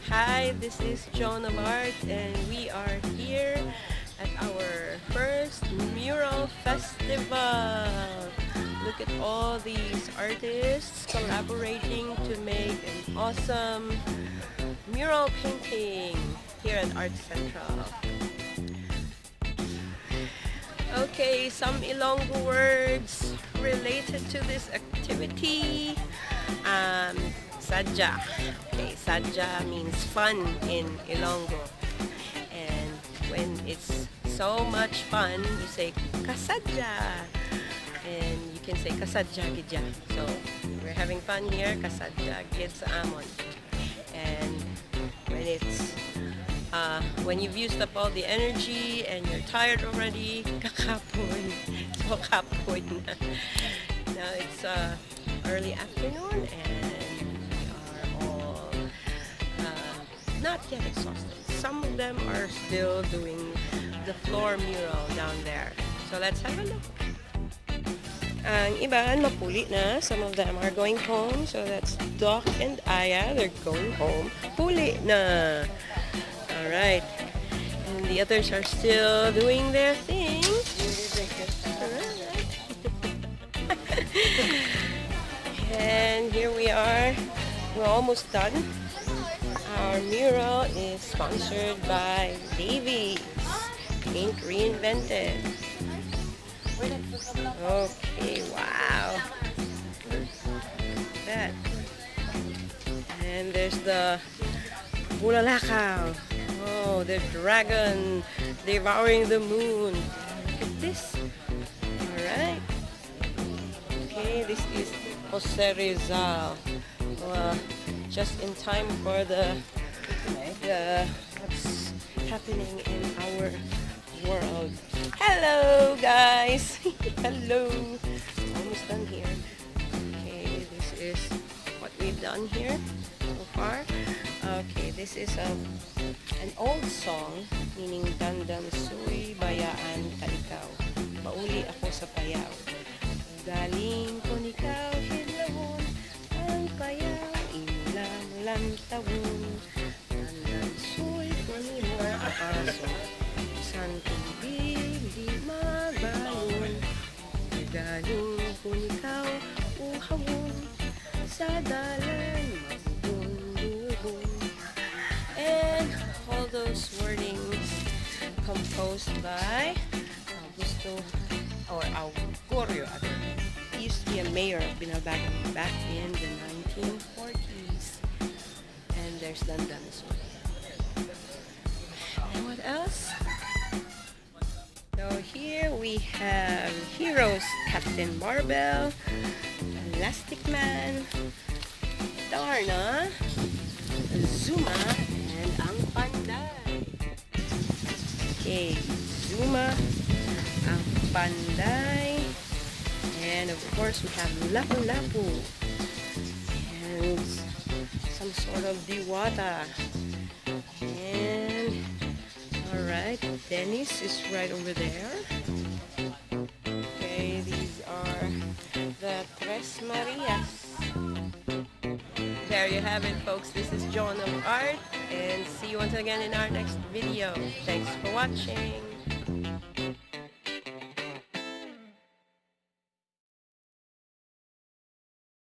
Hi, this is John of Art, and we are here at our first Mural Festival. Look at all these artists collaborating to make an awesome mural painting here at Art Central. Okay, some Ilonggo words related to this activity. Sadya. Okay, sadya means fun in Ilonggo. And when it's so much fun, you say kasadya. And you can say kasadya gidya. So, we're having fun here, kasadya gid sa amon. And when it's when you've used up all the energy and you're tired already, kakapoy. So kapoy na. Now it's early afternoon and we are all not yet exhausted. Some of them are still doing the floor mural down there. So let's have a look. Ang iba, napuli na. Some of them are going home. So that's Doc and Aya. They're going home. Puli na. Alright. And the others are still doing their thing. Alright. And here we are. We're almost done. Our mural is sponsored by Davies Paint Reinvented. Okay, wow. That. And there's the bulalakaw. Oh, the dragon devouring the moon. Look at this. Alright. Okay, this is Jose Rizal. Just in time for the what's happening in our world. Hello, guys. Hello. Almost done here. Okay, this is what we've done here so far. Okay, this is an old song meaning Dandam Suy Bayaan Ka Ikaw. Pauli ako sa payaw. Galing ko nikaw hilawon ang payaw inulan tawon. Dandam Suy Panimo Apaso. San tubig di mabayon. Galing ko nikaw uhawon sa dalan magbubong. And all those wordings composed by Augusto or Augurio. He used to be a mayor of Binabagan back in the 1940s. And there's Dandan as well. And what else? So here we have heroes: Captain Barbell, Elastic Man, Darna, Zuma, and ang Panday. Okay, Zuma, ang Panday, and of course we have Lapu-Lapu, and some sort of Diwata. And alright, Dennis is right over there. Okay, these are the Tres Marias. There you have it, folks. This is John of Art, and see you once again in our next video. Thanks for watching.